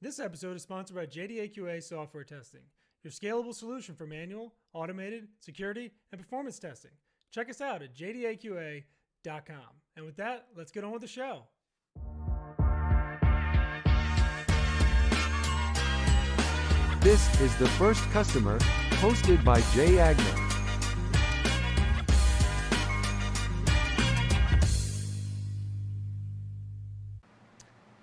This episode is sponsored by JDAQA Software Testing, your scalable solution for manual, automated, security, and performance testing. Check us out at jdaqa.com. And with that, let's get on with the show. This is The First Customer, hosted by Jay Agner.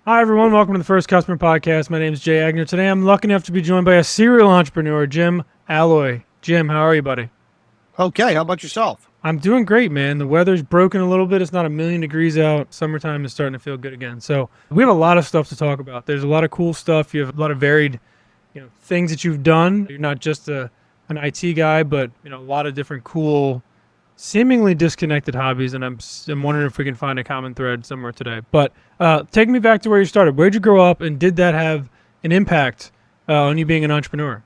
Hi, everyone. Welcome to the First Customer Podcast. My name is Jay Agner. Today, I'm lucky enough to be joined by a serial entrepreneur, Jim Aloye. Jim, how are you, buddy? Okay. How about yourself? I'm doing great, man. The weather's broken a little bit. It's not a million degrees out. Summertime is starting to feel good again. So we have a lot of stuff to talk about. There's a lot of cool stuff. You have a lot of varied, things that you've done. You're not just an IT guy, but a lot of different cool, seemingly disconnected hobbies. And I'm wondering if we can find a common thread somewhere today. But take me back to where you started. Where'd you grow up, and did that have an impact on you being an entrepreneur?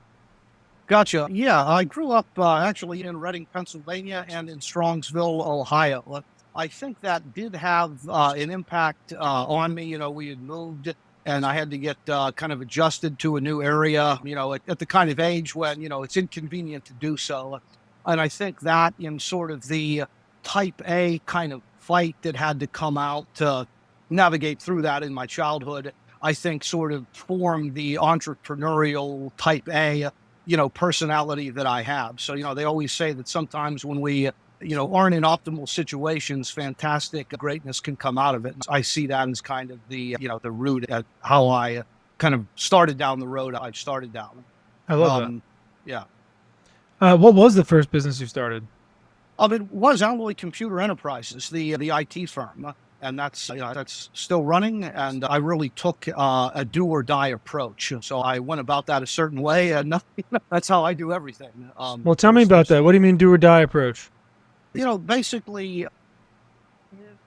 Gotcha. Yeah, I grew up actually in Reading, Pennsylvania, and in Strongsville, Ohio. I think that did have an impact on me. We had moved, and I had to get kind of adjusted to a new area, at the kind of age when, it's inconvenient to do so. And I think that in sort of the type A kind of fight that had to come out to navigate through that in my childhood, I think sort of formed the entrepreneurial type A, personality that I have. So, they always say that sometimes when we, aren't in optimal situations, fantastic greatness can come out of it. I see that as kind of the, the root at how I kind of started down the road I've started down. I love that. Yeah. What was the first business you started? It was Aloye Computer Enterprises, the IT firm. And that's still running. And I really took a do or die approach. So I went about that a certain way, and that's how I do everything. Well, tell me about that. What do you mean do or die approach? Basically,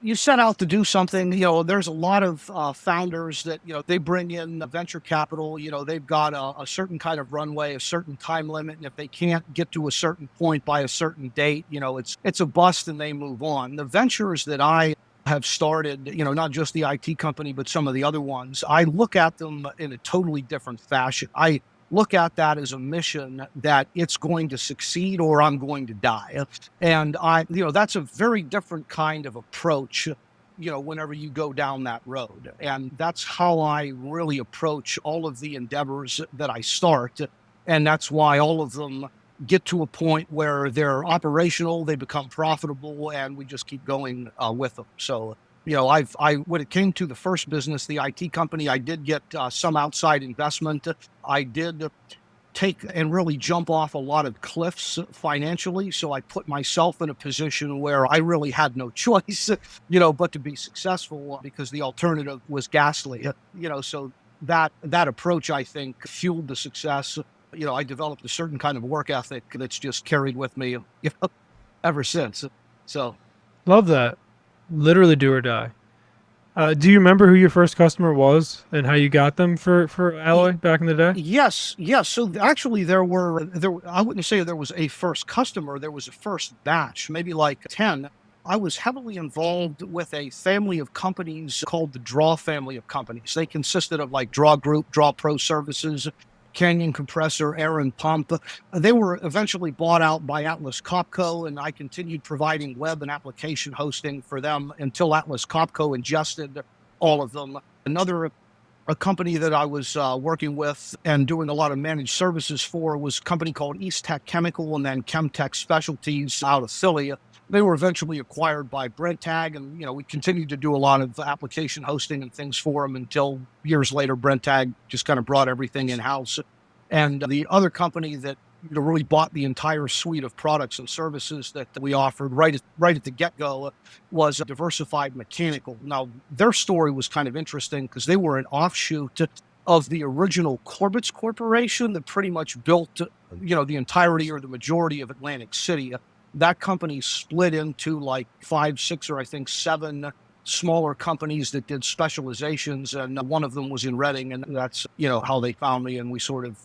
you set out to do something. There's a lot of founders that, they bring in venture capital. They've got a certain kind of runway, a certain time limit. And if they can't get to a certain point by a certain date, it's a bust and they move on. The ventures that I have started, not just the IT company, but some of the other ones, I look at them in a totally different fashion. I look at that as a mission that it's going to succeed or I'm going to die. And that's a very different kind of approach, whenever you go down that road. And that's how I really approach all of the endeavors that I start. And that's why all of them get to a point where they're operational, they become profitable, and we just keep going with them. So, when it came to the first business, the IT company, I did get some outside investment. I did take and really jump off a lot of cliffs financially. So I put myself in a position where I really had no choice, but to be successful, because the alternative was ghastly. So that approach, I think, fueled the success. I developed a certain kind of work ethic that's just carried with me, ever since. So, love that. Literally do or die. Do you remember who your first customer was and how you got them for Aloye back in the day? Yes. So actually, I wouldn't say there was a first customer. There was a first batch, maybe like 10. I was heavily involved with a family of companies called the Draw family of companies. They consisted of like Draw Group, Draw Pro Services, Canyon Compressor, Aaron Pump. They were eventually bought out by Atlas Copco, and I continued providing web and application hosting for them until Atlas Copco ingested all of them. A company that I was working with and doing a lot of managed services for was a company called East Tech Chemical and then Chemtech Specialties out of Philly. They were eventually acquired by Brenntag, and we continued to do a lot of application hosting and things for them until years later, Brenntag just kind of brought everything in-house. And the other company that really bought the entire suite of products and services that we offered right at the get-go was Diversified Mechanical. Now, their story was kind of interesting because they were an offshoot of the original Corbett's Corporation that pretty much built, the entirety or the majority of Atlantic City. That company split into like 5, 6, or I think 7 smaller companies that did specializations, and one of them was in Reading, and that's how they found me, and we sort of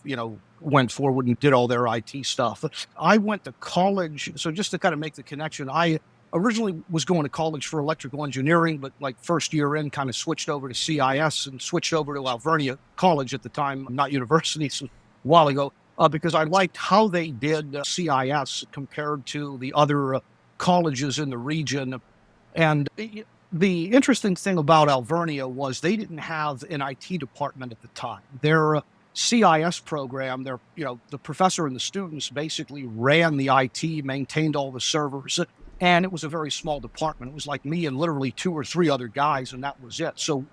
went forward and did all their IT stuff. I went to college, so just to kind of make the connection, I originally was going to college for electrical engineering, but like first year in, kind of switched over to CIS and switched over to Alvernia College at the time, not university, so a while ago, because I liked how they did CIS compared to the other colleges in the region. And the interesting thing about Alvernia was they didn't have an IT department at the time. Their CIS program, the professor and the students basically ran the IT, maintained all the servers, and it was a very small department. It was like me and literally 2 or 3 other guys, and that was it. So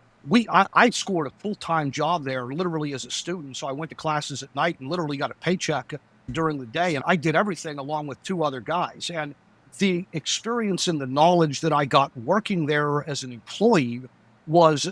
I scored a full-time job there literally as a student. So I went to classes at night and literally got a paycheck during the day, and I did everything along with 2 other guys. And the experience and the knowledge that I got working there as an employee was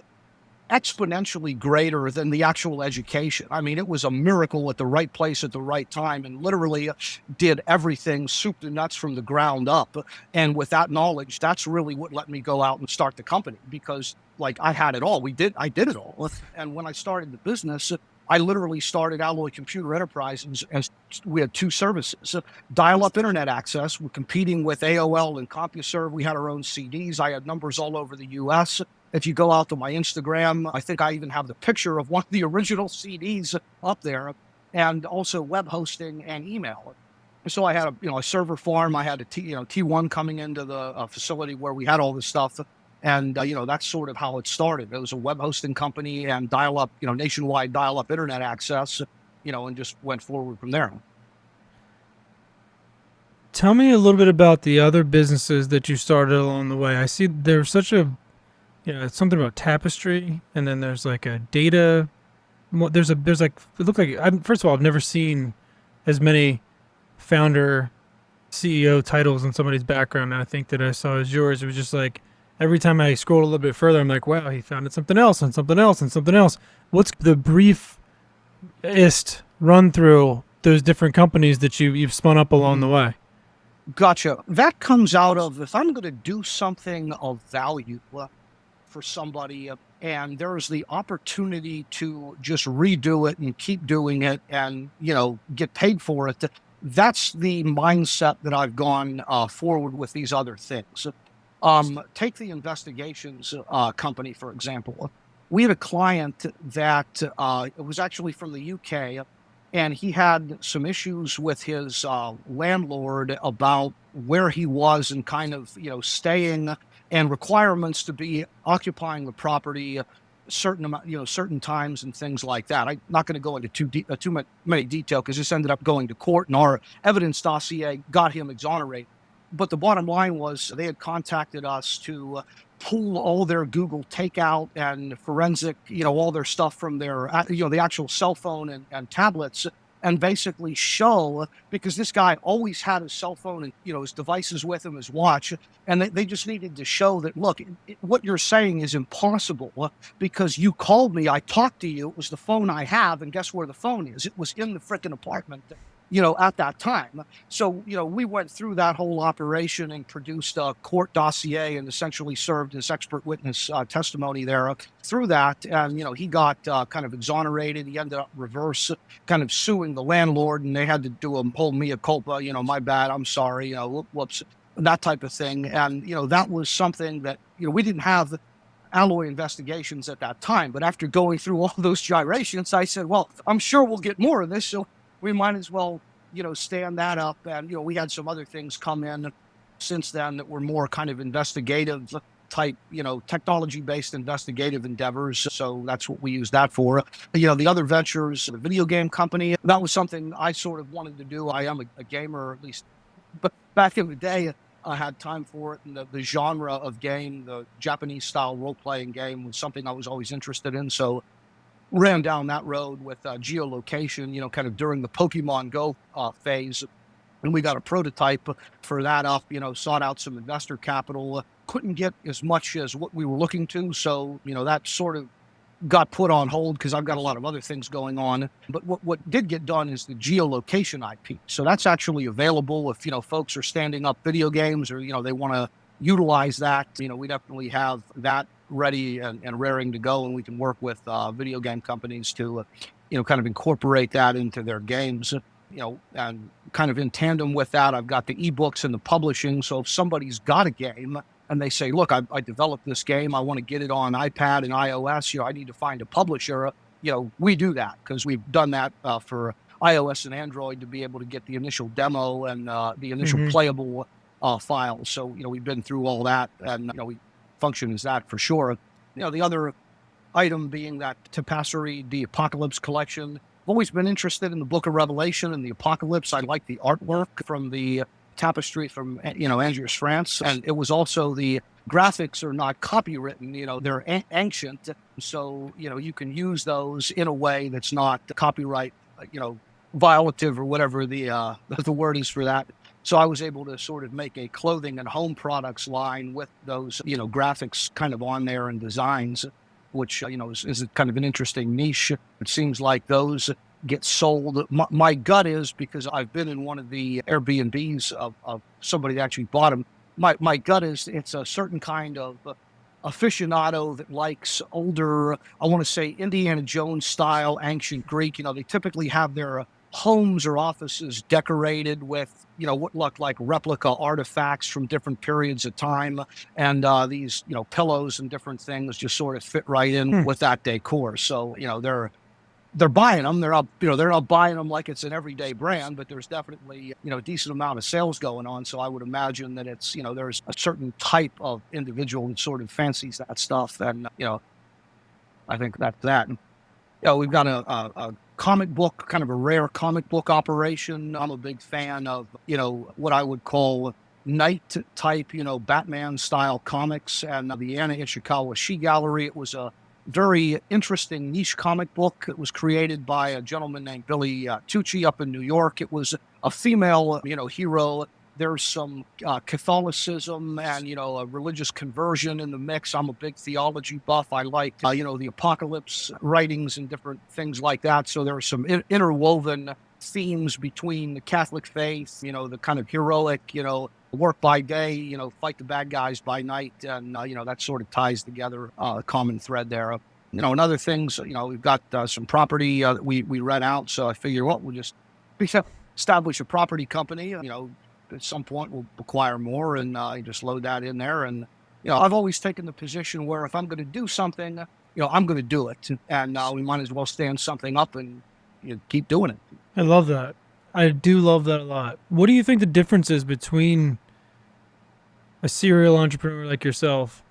exponentially greater than the actual education. I mean, it was a miracle at the right place at the right time, and literally did everything soup to nuts from the ground up. And with that knowledge, that's really what let me go out and start the company, because like I had it all. I did it all. And when I started the business, I literally started Aloye Computer Enterprises, and we had 2 services. Dial-up internet access. We're competing with AOL and CompuServe. We had our own CDs. I had numbers all over the U.S. If you go out to my Instagram, I think I even have the picture of one of the original CDs up there, and also web hosting and email. So I had a server farm. I had a T1 coming into the facility where we had all this stuff. And, that's sort of how it started. It was a web hosting company and dial-up, nationwide dial-up internet access, and just went forward from there. Tell me a little bit about the other businesses that you started along the way. I see there's such a, it's something about Tapestry, and then there's like a data. There's like, it looked like, first of all, I've never seen as many founder CEO titles in somebody's background. And I think that I saw as yours. It was just like, every time I scroll a little bit further, I'm like, wow, he founded something else and something else and something else. What's the briefest run through those different companies that you've spun up along the way? Gotcha. That comes out of, if I'm going to do something of value for somebody, and there's the opportunity to just redo it and keep doing it and, get paid for it, that's the mindset that I've gone forward with these other things. Take the investigations company, for example. We had a client that it was actually from the UK, and he had some issues with his landlord about where he was and kind of, staying, and requirements to be occupying the property certain amount, certain times and things like that. I'm not going to go into too many detail, because this ended up going to court, and our evidence dossier got him exonerated. But the bottom line was they had contacted us to pull all their Google takeout and forensic, all their stuff from their, the actual cell phone and tablets, and basically show, because this guy always had his cell phone and, his devices with him, his watch, and they just needed to show that, look, what you're saying is impossible, because you called me, I talked to you, it was the phone I have, and guess where the phone is? It was in the frickin' apartment. At that time. So, we went through that whole operation and produced a court dossier and essentially served his expert witness testimony there through that. And, he got kind of exonerated. He ended up reverse kind of suing the landlord, and they had to do a whole mea culpa, my bad, I'm sorry, whoops, that type of thing. And, that was something that, we didn't have Aloye investigations at that time. But after going through all those gyrations, I said, well, I'm sure we'll get more of this. So we might as well, stand that up. And, we had some other things come in since then that were more kind of investigative type, technology-based investigative endeavors. So that's what we use that for. The other ventures, the video game company, that was something I sort of wanted to do. I am a gamer, at least, but back in the day, I had time for it. And the genre of game, the Japanese-style role-playing game, was something I was always interested in. So ran down that road with geolocation, kind of during the Pokemon Go phase. And we got a prototype for that up, sought out some investor capital, couldn't get as much as what we were looking to. So, that sort of got put on hold because I've got a lot of other things going on. But what did get done is the geolocation IP. So that's actually available if, folks are standing up video games or, they want to utilize that. We definitely have that ready and raring to go, and we can work with video game companies to kind of incorporate that into their games, and kind of in tandem with that, I've got the ebooks and the publishing. So if somebody's got a game and they say, look, I developed this game, I want to get it on iPad and iOS, I need to find a publisher, we do that because we've done that for iOS and Android to be able to get the initial demo and the initial playable files. So, we've been through all that, and, we function as that for sure. The other item being that Tapassery, the Apocalypse collection. I've always been interested in the Book of Revelation and the Apocalypse. I like the artwork from the tapestry from, Angers, France. And it was also the graphics are not copywritten, they're ancient. So, you can use those in a way that's not copyright, violative or whatever the word is for that. So I was able to sort of make a clothing and home products line with those, graphics kind of on there and designs, which, is kind of an interesting niche. It seems like those get sold. My gut is, because I've been in one of the Airbnbs of somebody that actually bought them, my gut is it's a certain kind of aficionado that likes older, I want to say Indiana Jones style ancient Greek. They typically have their homes or offices decorated with, what look like replica artifacts from different periods of time. And these, pillows and different things just sort of fit right in with that decor. So, they're buying them. They're not buying them like it's an everyday brand, but there's definitely, a decent amount of sales going on. So I would imagine that it's, there's a certain type of individual that sort of fancies that stuff. And, I think that's that. We've got a comic book, kind of a rare comic book operation. I'm a big fan of, what I would call night type, Batman style comics, and the Anna Ishikawa She Gallery. It was a very interesting niche comic book. It was created by a gentleman named Billy Tucci up in New York. It was a female, hero. There's some Catholicism and, a religious conversion in the mix. I'm a big theology buff. I like, the apocalypse writings and different things like that. So there are some interwoven themes between the Catholic faith, the kind of heroic, work by day, fight the bad guys by night. And, that sort of ties together a common thread there. And other things, we've got some property that we rent out. So I figure, we'll just establish a property company, at some point we'll acquire more and just load that in there. And, I've always taken the position where if I'm going to do something, I'm going to do it. And we might as well stand something up and keep doing it. I love that. I do love that a lot. What do you think the difference is between a serial entrepreneur like yourself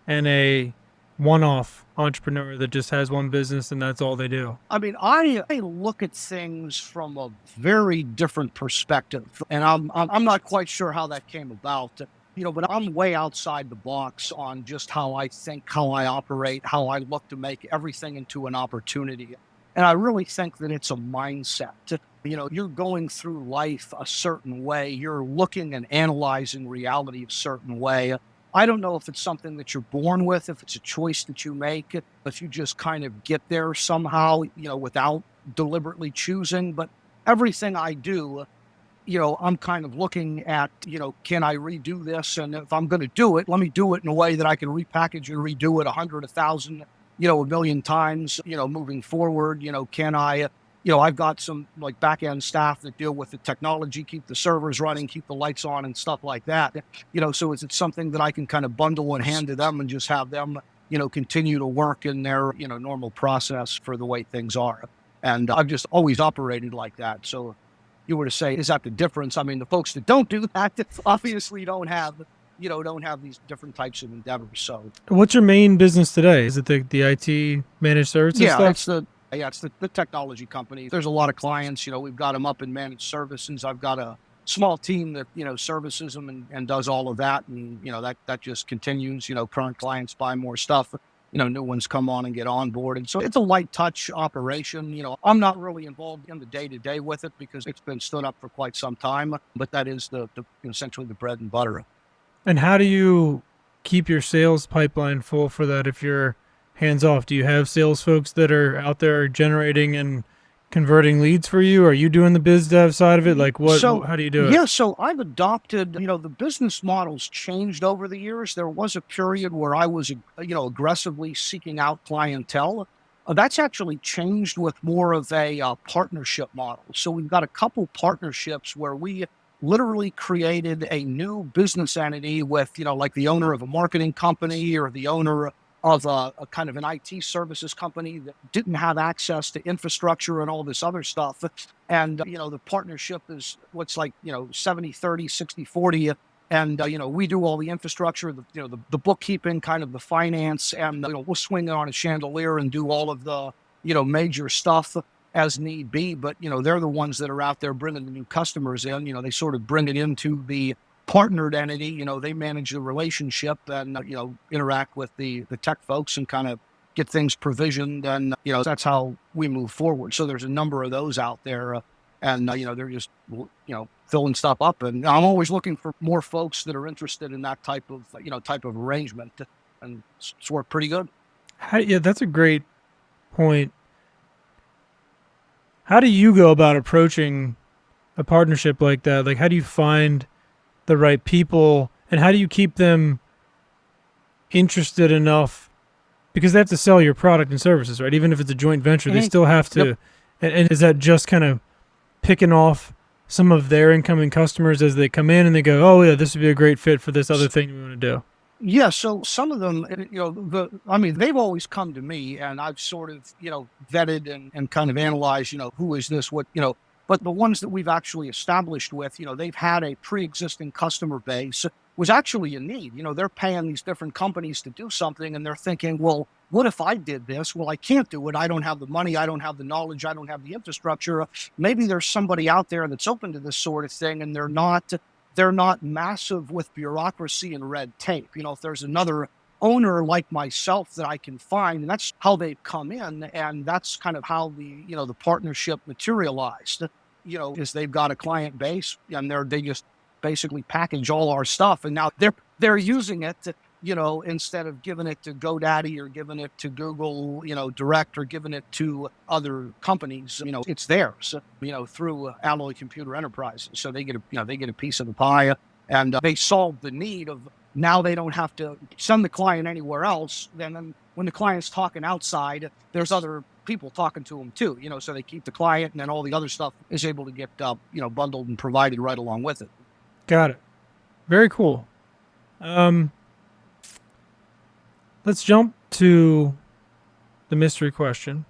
and a one-off entrepreneur that just has one business and that's all they do? I mean, I look at things from a very different perspective, and I'm not quite sure how that came about, but I'm way outside the box on just how I think, how I operate, how I look to make everything into an opportunity. And I really think that it's a mindset. You're going through life a certain way. You're looking and analyzing reality a certain way. I don't know if it's something that you're born with, if it's a choice that you make, if you just kind of get there somehow, without deliberately choosing. But everything I do, I'm kind of looking at, can I redo this? And if I'm going to do it, let me do it in a way that I can repackage and redo it 100, 1,000, a million times, moving forward. Can I, I've got some like back end staff that deal with the technology, keep the servers running, keep the lights on and stuff like that. So is it something that I can kind of bundle and hand to them and just have them, continue to work in their, normal process for the way things are. And I've just always operated like that. So if you were to say, is that the difference? I mean, the folks that don't do that obviously don't have these different types of endeavors. So what's your main business today? Is it the IT managed services stuff? It's the technology company. There's a lot of clients, we've got them up in managed services. I've got a small team that, services them and does all of that. And, that just continues, current clients buy more stuff, new ones come on and get onboarded. So it's a light touch operation. I'm not really involved in the day to day with it because it's been stood up for quite some time, but that is the essentially the bread and butter. And how do you keep your sales pipeline full for that if you're hands off? Do you have sales folks that are out there generating and converting leads for you? Are you doing the biz dev side of it? Like how do you do it? Yeah, so I've adopted, the business model's changed over the years. There was a period where I was, aggressively seeking out clientele. That's actually changed with more of a partnership model. So we've got a couple partnerships where we literally created a new business entity with, like the owner of a marketing company or the owner of a kind of an IT services company that didn't have access to infrastructure and all this other stuff. And, the partnership is what's like, 70-30, 60-40. And, we do all the infrastructure, the bookkeeping, kind of the finance, and, we'll swing it on a chandelier and do all of the, major stuff as need be. But, they're the ones that are out there bringing the new customers in. They sort of bring it into the partnered entity. They manage the relationship and, interact with the tech folks and kind of get things provisioned. And, that's how we move forward. So there's a number of those out there. And, they're just, filling stuff up. And I'm always looking for more folks that are interested in that type of arrangement. And it's worked pretty good. Yeah, that's a great point. How do you go about approaching a partnership like that? Like, how do you find the right people, and how do you keep them interested enough, because they have to sell your product and services, right? Even if it's a joint venture, they still have to. Yep. And is that just kind of picking off some of their incoming customers as they come in and they go, oh yeah, this would be a great fit for this other thing we want to do? Yeah, so some of them, they've always come to me, and I've sort of, vetted and kind of analyzed, who is this, what, but the ones that we've actually established with, they've had a pre-existing customer base, was actually in need. They're paying these different companies to do something, and they're thinking, well, what if I did this? Well, I can't do it. I don't have the money. I don't have the knowledge. I don't have the infrastructure. Maybe there's somebody out there that's open to this sort of thing, and they're not massive with bureaucracy and red tape. If there's another owner like myself that I can find, and that's how they've come in, and that's kind of how the partnership materialized. Is they've got a client base, and they just basically package all our stuff, and now they're using it, instead of giving it to GoDaddy or giving it to Google, direct, or giving it to other companies. It's theirs, through Aloye Computer Enterprises. So they get a piece of the pie, and they solve the need of, now they don't have to send the client anywhere else. Then when the client's talking outside, there's other people talking to them too, so they keep the client, and then all the other stuff is able to get, bundled and provided right along with it. Got it. Very cool. Let's jump to the mystery question.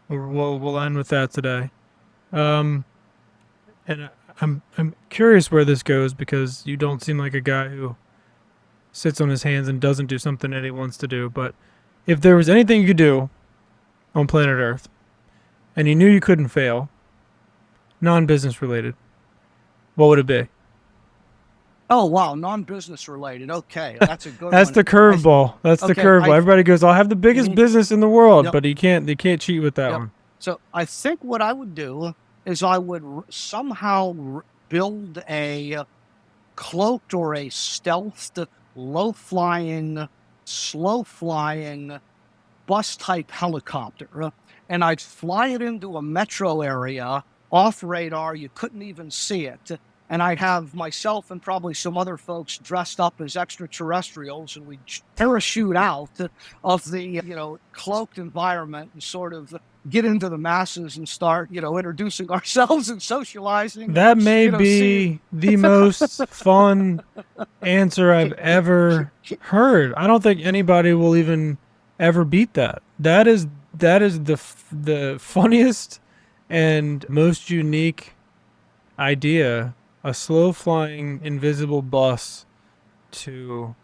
We'll end with that today. And I'm curious where this goes, because you don't seem like a guy who sits on his hands and doesn't do something that he wants to do. But if there was anything you could do on planet Earth, and you knew you couldn't fail, non-business related, what would it be? Oh, wow. Non-business related. Okay. That's a good That's one. the curveball. That's the Okay, curveball. Everybody goes, I'll have the biggest business in the world, Yep. but they can't cheat with that one. So I think what I would do is I would somehow build a cloaked or a stealthed, low-flying, slow-flying bus-type helicopter, and I'd fly it into a metro area, off radar, you couldn't even see it, and I'd have myself and probably some other folks dressed up as extraterrestrials, and we'd parachute out of the, cloaked environment and sort of get into the masses and start, introducing ourselves and socializing. That may be the most fun answer I've ever heard. I don't think anybody will even ever beat that. That is the funniest and most unique idea. A slow-flying, invisible bus to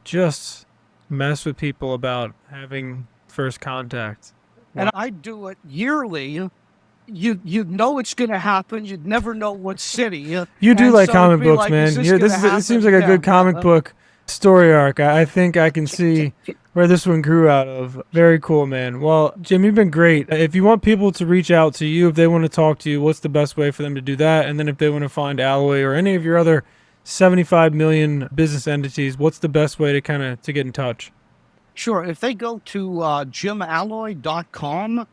just mess with people about having first contact. And I do it yearly. You'd know it's going to happen. You'd never know what city. You do And like so comic it'd be books, like, man. is this This gonna it seems like happen? a good comic book story arc. I think I can see where this one grew out of. Very cool, man. Well, Jim, you've been great. If you want people to reach out to you, if they want to talk to you, what's the best way for them to do that? And then if they want to find Aloye or any of your other 75 million business entities, what's the best way to get in touch? Sure. If they go to jimaloye.com,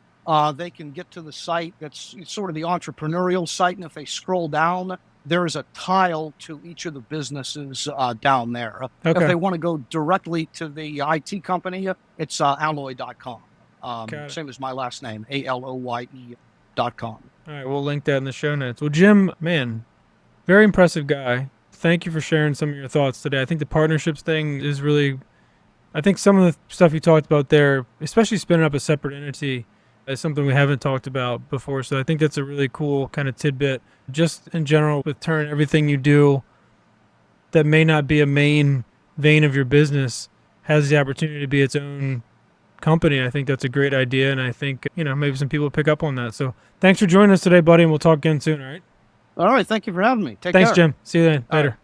they can get to the site. It's sort of the entrepreneurial site. And if they scroll down, there is a tile to each of the businesses down there. Okay. If they want to go directly to the IT company, it's aloye.com. Got it. Same as my last name, Aloye.com. All right, we'll link that in the show notes. Well, Jim, man, very impressive guy. Thank you for sharing some of your thoughts today. I think the partnerships thing is really, I think some of the stuff you talked about there, especially spinning up a separate entity, is something we haven't talked about before. So I think that's a really cool kind of tidbit. Just in general, with turning everything you do that may not be a main vein of your business has the opportunity to be its own company. I think that's a great idea, and I think, maybe some people pick up on that. So thanks for joining us today, buddy, and we'll talk again soon, all right? All right. Thank you for having me. Take Thanks, care. Jim. See you then. All Later. right.